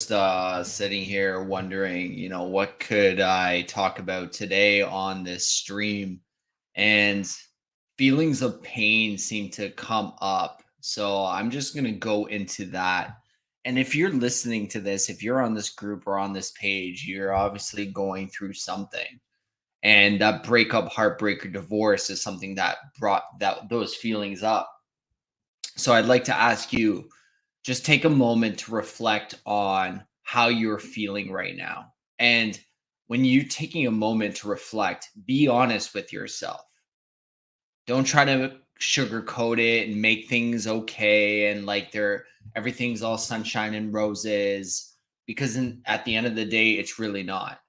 Sitting here wondering, what could I talk about today on this stream? And feelings of pain seem to come up. So I'm just going to go into that. And if you're listening to this, if you're on this group or on this page, you're obviously going through something. And that breakup, heartbreak, or divorce is something that brought those feelings up. So I'd like to ask you, just take a moment to reflect on how you're feeling right now. And when you're taking a moment to reflect, be honest with yourself. Don't try to sugarcoat it and make things okay and like everything's all sunshine and roses because at the end of the day it's really not.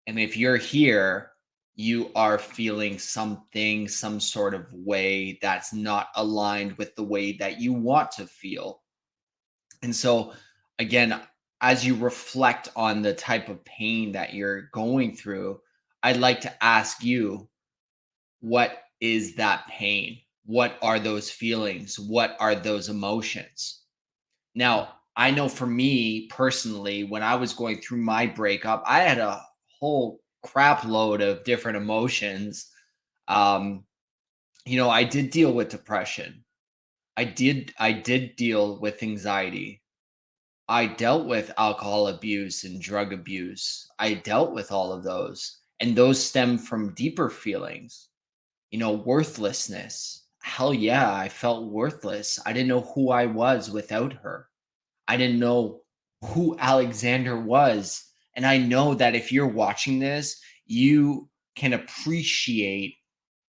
And if you're here, you are feeling something, some sort of way that's not aligned with the way that you want to feel. And so, again, as you reflect on the type of pain that you're going through, I'd like to ask you, what is that pain? What are those feelings? What are those emotions? Now, I know for me personally, when I was going through my breakup, I had a whole crap load of different emotions. Um, I did deal with depression. I did deal with anxiety. I dealt with alcohol abuse and drug abuse. I dealt with all of those. And those stem from deeper feelings, worthlessness. Hell yeah, I felt worthless. I didn't know who I was without her. I didn't know who Alexander was. And I know that if you're watching this, you can appreciate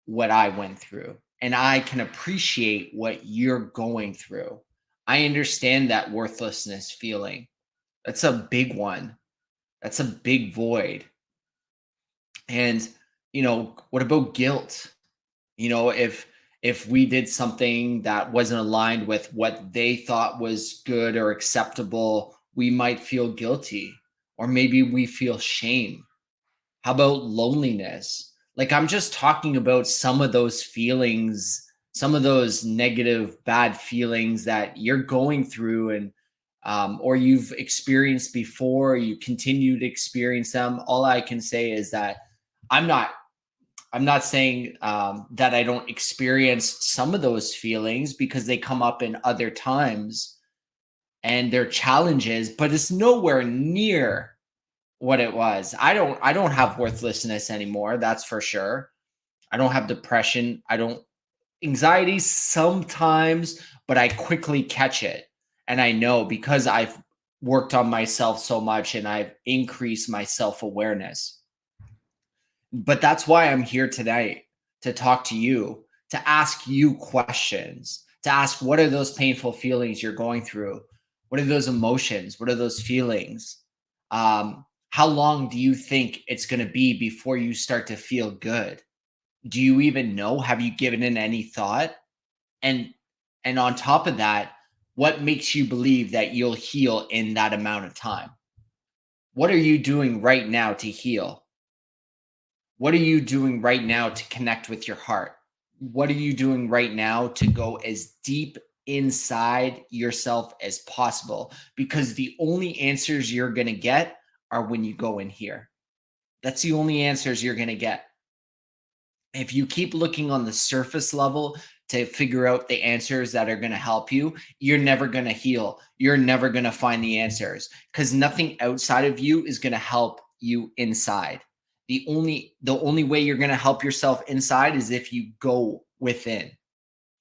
what I went through. And I can appreciate what you're going through. I understand that worthlessness feeling. That's a big one. That's a big void. And, what about guilt? If we did something that wasn't aligned with what they thought was good or acceptable, we might feel guilty or maybe we feel shame. How about loneliness? Like, I'm just talking about some of those feelings, some of those negative, bad feelings that you're going through and or you've experienced before, you continue to experience them. All I can say is that I'm not I'm not saying that I don't experience some of those feelings because they come up in other times and they're challenges, but it's nowhere near what it was. I don't have worthlessness anymore, that's for sure. I don't have depression. I don't anxiety sometimes, but I quickly catch it. And I know because I've worked on myself so much and I've increased my self-awareness. But that's why I'm here tonight to talk to you, to ask you questions, to ask what are those painful feelings you're going through? What are those emotions? What are those feelings? How long do you think it's going to be before you start to feel good? Do you even know? Have you given it any thought? And and on top of that, what makes you believe that you'll heal in that amount of time? What are you doing right now to heal? What are you doing right now to connect with your heart? What are you doing right now to go as deep inside yourself as possible? Because the only answers you're going to get are when you go in here. That's the only answers you're going to get. If you keep looking on the surface level to figure out the answers that are going to help you, you're never going to heal. You're never going to find the answers because nothing outside of you is going to help you inside. The only way you're going to help yourself inside is if you go within.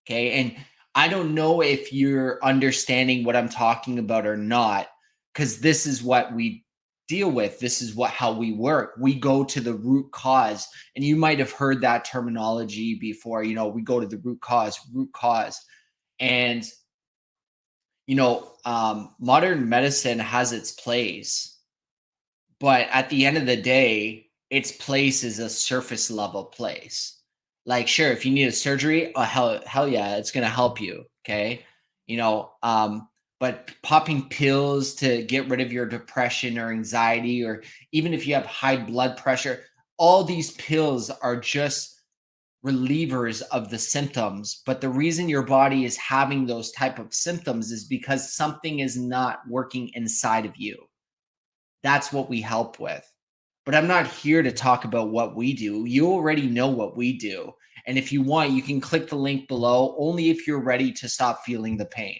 Okay? And I don't know if you're understanding what I'm talking about or not, because this is what we deal with. This is how we work. We go to the root cause. And you might have heard that terminology before. We go to the root cause, root cause. And modern medicine has its place, but at the end of the day, its place is a surface level place. Like, sure, if you need a surgery, oh hell yeah, it's gonna help you. Okay. You know, but popping pills to get rid of your depression or anxiety, or even if you have high blood pressure, all these pills are just relievers of the symptoms. But the reason your body is having those type of symptoms is because something is not working inside of you. That's what we help with. But I'm not here to talk about what we do. You already know what we do. And if you want, you can click the link below only if you're ready to stop feeling the pain.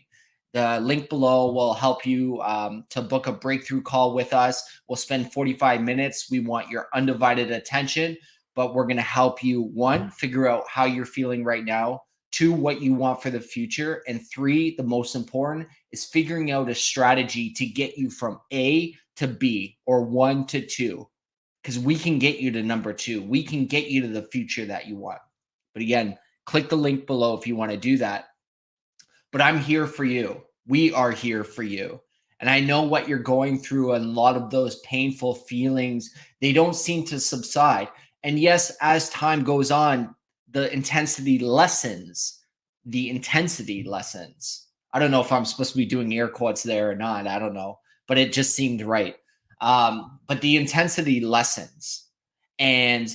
The link below will help you to book a breakthrough call with us. We'll spend 45 minutes. We want your undivided attention, but we're going to help you, one, figure out how you're feeling right now, two, what you want for the future, and three, the most important, is figuring out a strategy to get you from A to B or 1 to 2, because we can get you to number 2. We can get you to the future that you want. But again, click the link below if you want to do that. But I'm here for you. We are here for you. And I know what you're going through, and a lot of those painful feelings, they don't seem to subside. And yes, as time goes on, the intensity lessens. The intensity lessens. I don't know if I'm supposed to be doing air quotes there or not. I don't know, but it just seemed right. But the intensity lessens. And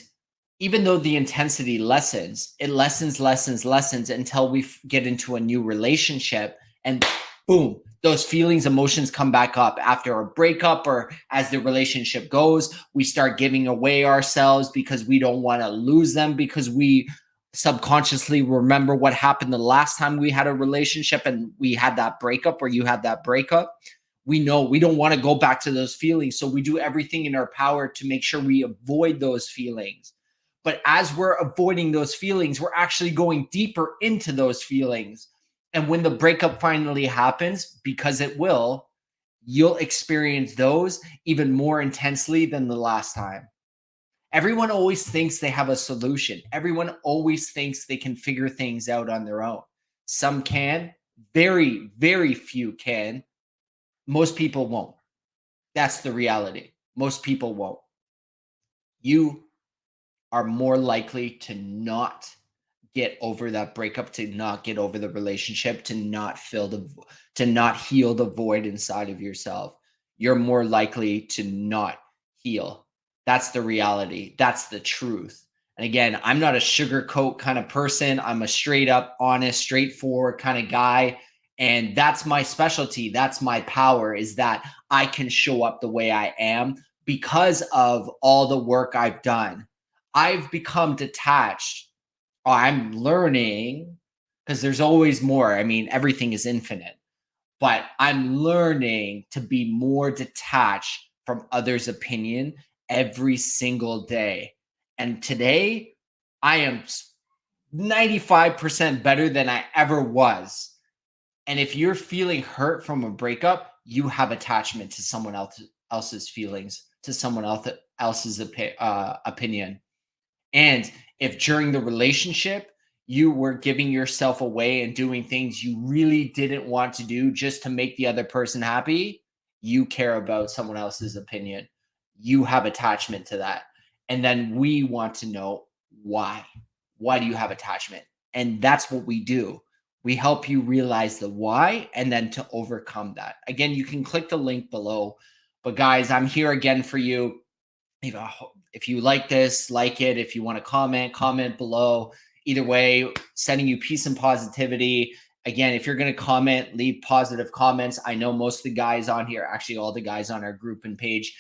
even though the intensity lessens, it lessens until we get into a new relationship, and boom, those feelings, emotions come back up after a breakup, or as the relationship goes, we start giving away ourselves because we don't want to lose them, because we subconsciously remember what happened the last time we had a relationship and we had that breakup, or you had that breakup. We know we don't want to go back to those feelings. So we do everything in our power to make sure we avoid those feelings. But as we're avoiding those feelings, we're actually going deeper into those feelings. And when the breakup finally happens, because it will, you'll experience those even more intensely than the last time. Everyone always thinks they have a solution. Everyone always thinks they can figure things out on their own. Some can, very, very few can. Most people won't. That's the reality. Most people won't. You are more likely to not get over that breakup, to not get over the relationship, to not heal the void inside of yourself. You're more likely to not heal. That's the reality. That's the truth. And again, I'm not a sugarcoat kind of person. I'm a straight up, honest, straightforward kind of guy. And that's my specialty. That's my power, is that I can show up the way I am because of all the work I've done. I've become detached. I'm learning, because there's always more. I mean, everything is infinite, but I'm learning to be more detached from others' opinion every single day. And today, I am 95% better than I ever was. And if you're feeling hurt from a breakup, you have attachment to someone else's feelings, to someone else's opinion. And if during the relationship you were giving yourself away and doing things you really didn't want to do just to make the other person happy, you care about someone else's opinion. You have attachment to that. And then we want to know why. Why do you have attachment? And that's what we do. We help you realize the why and then to overcome that. Again, you can click the link below. But guys, I'm here again for you. If you like this, like it. If you want to comment below. Either way, sending you peace and positivity. Again, if you're going to comment, leave positive comments. I know most of the guys on here, actually all the guys on our group and page,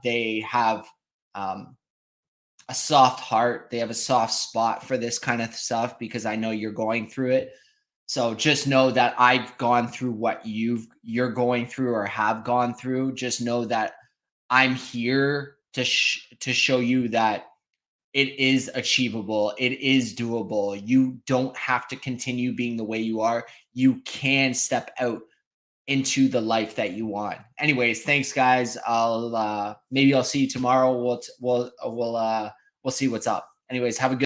they have a soft heart. They have a soft spot for this kind of stuff, because I know you're going through it. So just know that I've gone through what you're going through or have gone through. Just know that I'm here to show you that it is achievable. It is doable. You don't have to continue being the way you are. You can step out into the life that you want. Anyways, thanks guys. Maybe I'll see you tomorrow. We'll see what's up. Anyways, have a good